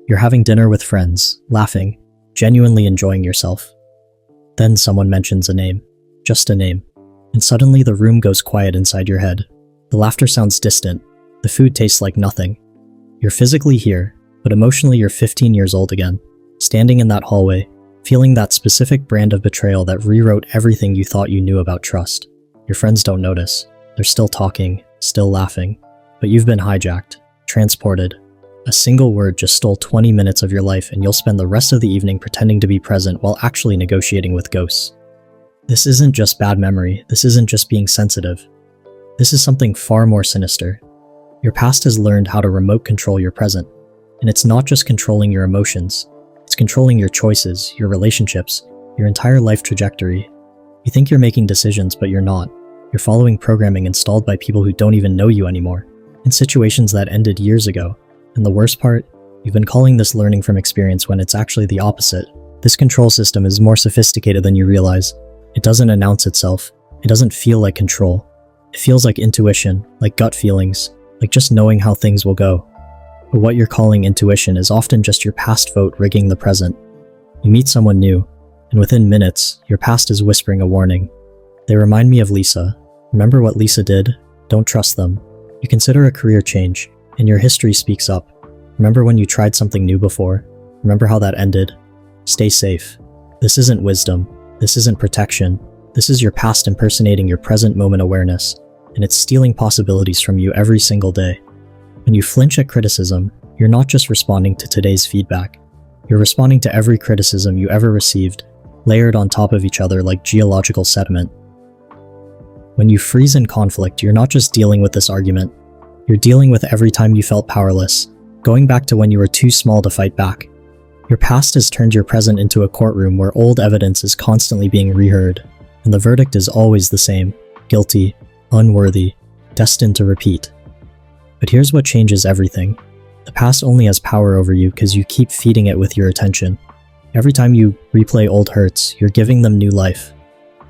You're having dinner with friends, laughing, genuinely enjoying yourself. Then someone mentions a name, just a name, and suddenly the room goes quiet inside your head. The laughter sounds distant, the food tastes like nothing. You're physically here, but emotionally you're 15 years old again, standing in that hallway, feeling that specific brand of betrayal that rewrote everything you thought you knew about trust. Your friends don't notice. They're still talking, still laughing, but you've been hijacked, transported. A single word just stole 20 minutes of your life, and you'll spend the rest of the evening pretending to be present while actually negotiating with ghosts. This isn't just bad memory. This isn't just being sensitive. This is something far more sinister. Your past has learned how to remote control your present, and it's not just controlling your emotions. It's controlling your choices, your relationships, your entire life trajectory. You think you're making decisions, but you're not. You're following programming installed by people who don't even know you anymore, in situations that ended years ago. And the worst part, you've been calling this learning from experience when it's actually the opposite. This control system is more sophisticated than you realize. It doesn't announce itself. It doesn't feel like control. It feels like intuition, like gut feelings, like just knowing how things will go. But what you're calling intuition is often just your past vote rigging the present. You meet someone new, and within minutes, your past is whispering a warning. They remind me of Lisa. Remember what Lisa did? Don't trust them. You consider a career change, and your history speaks up. Remember when you tried something new before? Remember how that ended? Stay safe. This isn't wisdom. This isn't protection. This is your past impersonating your present moment awareness, and it's stealing possibilities from you every single day. When you flinch at criticism, you're not just responding to today's feedback. You're responding to every criticism you ever received, layered on top of each other like geological sediment. When you freeze in conflict, you're not just dealing with this argument. You're dealing with every time you felt powerless, going back to when you were too small to fight back. Your past has turned your present into a courtroom where old evidence is constantly being reheard, and the verdict is always the same: guilty, unworthy, destined to repeat. But here's what changes everything. The past only has power over you because you keep feeding it with your attention. Every time you replay old hurts, you're giving them new life.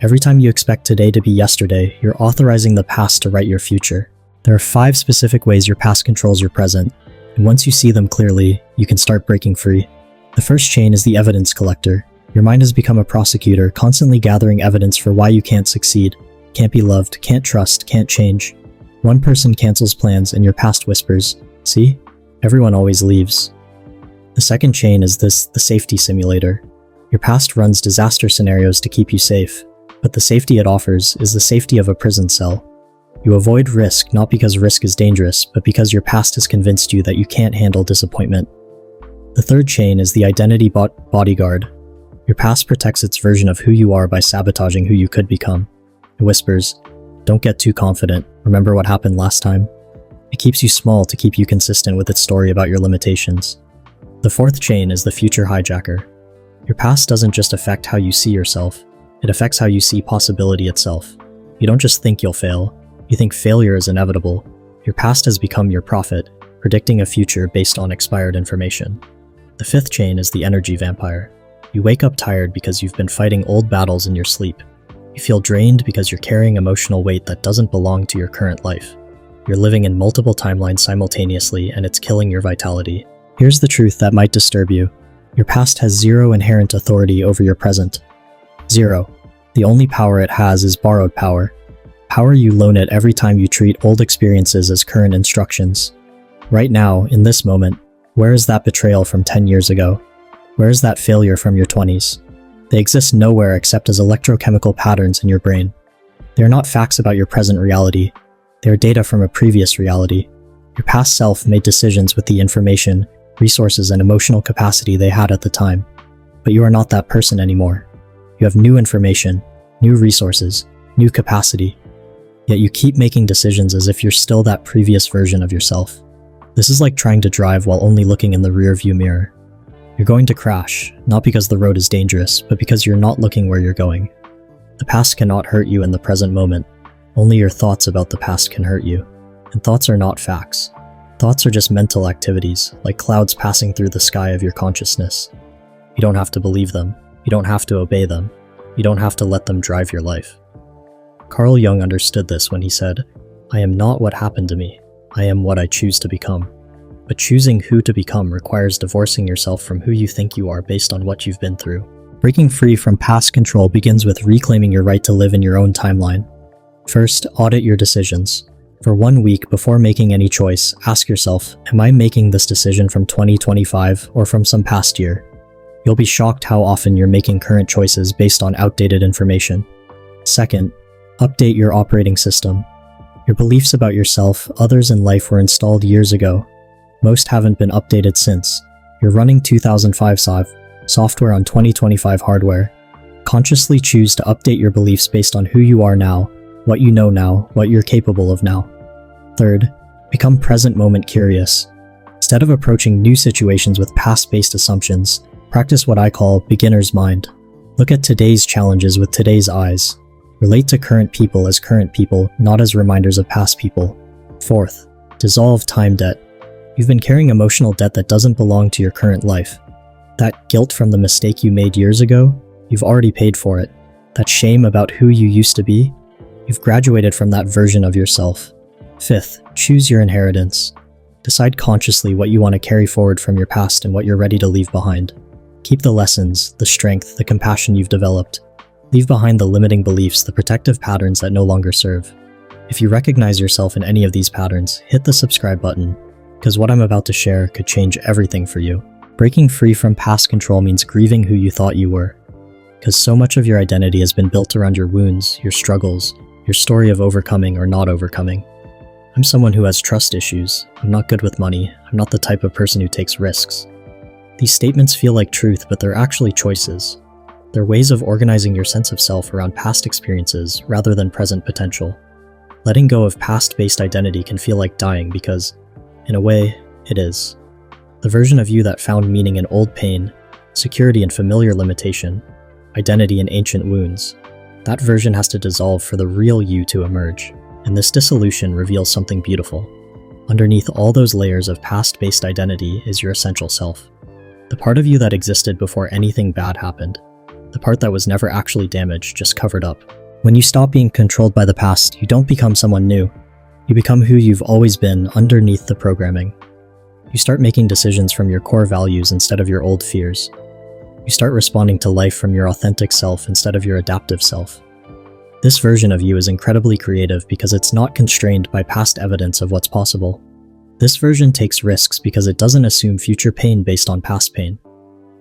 Every time you expect today to be yesterday, you're authorizing the past to write your future. There are 5 specific ways your past controls your present, and once you see them clearly, you can start breaking free. The first chain is the evidence collector. Your mind has become a prosecutor, constantly gathering evidence for why you can't succeed, can't be loved, can't trust, can't change. One person cancels plans and your past whispers, "See? Everyone always leaves." The second chain is the safety simulator. Your past runs disaster scenarios to keep you safe, but the safety it offers is the safety of a prison cell. You avoid risk not because risk is dangerous, but because your past has convinced you that you can't handle disappointment. The third chain is the identity bodyguard. Your past protects its version of who you are by sabotaging who you could become. It whispers, "Don't get too confident. Remember what happened last time?" It keeps you small to keep you consistent with its story about your limitations. The fourth chain is the future hijacker. Your past doesn't just affect how you see yourself, it affects how you see possibility itself. You don't just think you'll fail, you think failure is inevitable. Your past has become your prophet, predicting a future based on expired information. The fifth chain is the energy vampire. You wake up tired because you've been fighting old battles in your sleep. You feel drained because you're carrying emotional weight that doesn't belong to your current life. You're living in multiple timelines simultaneously, and it's killing your vitality. Here's the truth that might disturb you. Your past has zero inherent authority over your present. Zero. The only power it has is borrowed power. Power you loan it every time you treat old experiences as current instructions. Right now, in this moment, where is that betrayal from 10 years ago? Where is that failure from your 20s? They exist nowhere except as electrochemical patterns in your brain. They are not facts about your present reality. They are data from a previous reality. Your past self made decisions with the information, resources, and emotional capacity they had at the time. But you are not that person anymore. You have new information, new resources, new capacity. Yet you keep making decisions as if you're still that previous version of yourself. This is like trying to drive while only looking in the rearview mirror. You're going to crash, not because the road is dangerous, but because you're not looking where you're going. The past cannot hurt you in the present moment. Only your thoughts about the past can hurt you. And thoughts are not facts. Thoughts are just mental activities, like clouds passing through the sky of your consciousness. You don't have to believe them. You don't have to obey them. You don't have to let them drive your life. Carl Jung understood this when he said, "I am not what happened to me. I am what I choose to become." but choosing who to become requires divorcing yourself from who you think you are based on what you've been through. Breaking free from past control begins with reclaiming your right to live in your own timeline. First, audit your decisions. For 1 week before making any choice, ask yourself, am I making this decision from 2025 or from some past year? You'll be shocked how often you're making current choices based on outdated information. Second, update your operating system. Your beliefs about yourself, others, and life were installed years ago. Most haven't been updated since. You're running 2005 software on 2025 hardware. Consciously choose to update your beliefs based on who you are now, what you know now, what you're capable of now. Third, become present moment curious. Instead of approaching new situations with past-based assumptions, practice what I call beginner's mind. Look at today's challenges with today's eyes. Relate to current people as current people, not as reminders of past people. Fourth, dissolve time debt. You've been carrying emotional debt that doesn't belong to your current life. That guilt from the mistake you made years ago, you've already paid for it. That shame about who you used to be, you've graduated from that version of yourself. Fifth, choose your inheritance. Decide consciously what you want to carry forward from your past and what you're ready to leave behind. Keep the lessons, the strength, the compassion you've developed. Leave behind the limiting beliefs, the protective patterns that no longer serve. If you recognize yourself in any of these patterns, hit the subscribe button, because what I'm about to share could change everything for you. Breaking free from past control means grieving who you thought you were, because so much of your identity has been built around your wounds, your struggles, your story of overcoming or not overcoming. I'm someone who has trust issues. I'm not good with money. I'm not the type of person who takes risks. These statements feel like truth, but they're actually choices. They're ways of organizing your sense of self around past experiences rather than present potential. Letting go of past-based identity can feel like dying because, in a way, it is. The version of you that found meaning in old pain, security in familiar limitation, identity in ancient wounds, that version has to dissolve for the real you to emerge, and this dissolution reveals something beautiful. Underneath all those layers of past-based identity is your essential self. The part of you that existed before anything bad happened. The part that was never actually damaged, just covered up. When you stop being controlled by the past, you don't become someone new. You become who you've always been underneath the programming. You start making decisions from your core values instead of your old fears. You start responding to life from your authentic self instead of your adaptive self. This version of you is incredibly creative because it's not constrained by past evidence of what's possible. This version takes risks because it doesn't assume future pain based on past pain.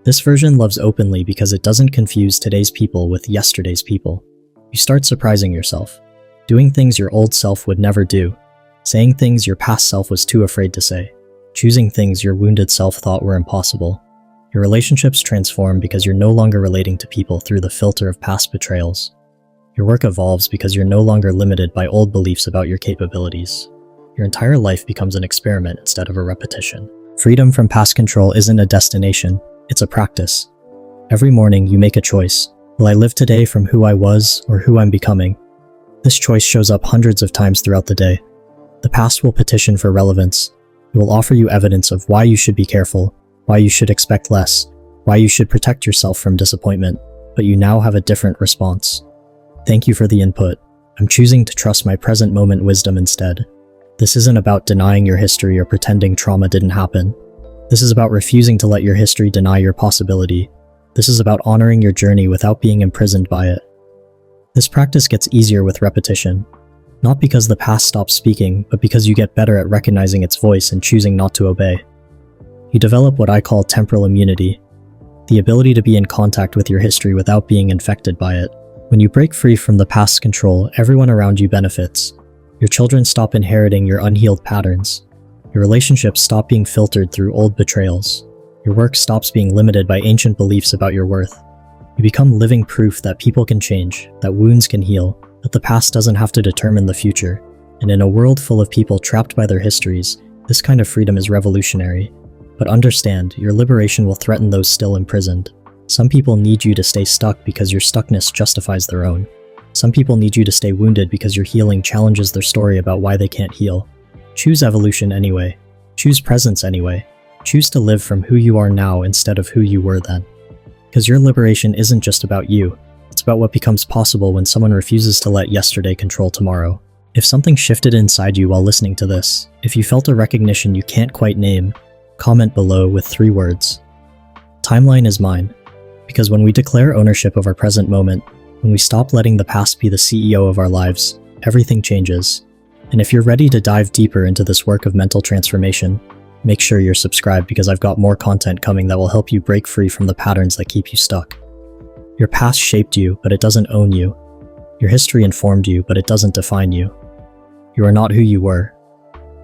This version loves openly because it doesn't confuse today's people with yesterday's people. You start surprising yourself, doing things your old self would never do, saying things your past self was too afraid to say, choosing things your wounded self thought were impossible. Your relationships transform because you're no longer relating to people through the filter of past betrayals. Your work evolves because you're no longer limited by old beliefs about your capabilities. Your entire life becomes an experiment instead of a repetition. Freedom from past control isn't a destination, it's a practice. Every morning you make a choice. Will I live today from who I was or who I'm becoming? This choice shows up hundreds of times throughout the day. The past will petition for relevance. It will offer you evidence of why you should be careful, why you should expect less, why you should protect yourself from disappointment, but you now have a different response. Thank you for the input. I'm choosing to trust my present moment wisdom instead. This isn't about denying your history or pretending trauma didn't happen. This is about refusing to let your history deny your possibility. This is about honoring your journey without being imprisoned by it. This practice gets easier with repetition, not because the past stops speaking, but because you get better at recognizing its voice and choosing not to obey. You develop what I call temporal immunity, the ability to be in contact with your history without being infected by it. When you break free from the past's control, everyone around you benefits. Your children stop inheriting your unhealed patterns. Your relationships stop being filtered through old betrayals. Your work stops being limited by ancient beliefs about your worth. You become living proof that people can change, that wounds can heal, that the past doesn't have to determine the future. And in a world full of people trapped by their histories, this kind of freedom is revolutionary. But understand, your liberation will threaten those still imprisoned. Some people need you to stay stuck because your stuckness justifies their own. Some people need you to stay wounded because your healing challenges their story about why they can't heal. Choose evolution anyway. Choose presence anyway. Choose to live from who you are now instead of who you were then. Because your liberation isn't just about you. It's about what becomes possible when someone refuses to let yesterday control tomorrow. If something shifted inside you while listening to this, if you felt a recognition you can't quite name, comment below with 3 words. Timeline is mine. Because when we declare ownership of our present moment, when we stop letting the past be the CEO of our lives, everything changes. And if you're ready to dive deeper into this work of mental transformation, make sure you're subscribed because I've got more content coming that will help you break free from the patterns that keep you stuck. Your past shaped you, but it doesn't own you. Your history informed you, but it doesn't define you. You are not who you were.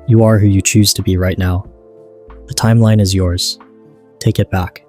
You are who you choose to be right now. The timeline is yours. Take it back.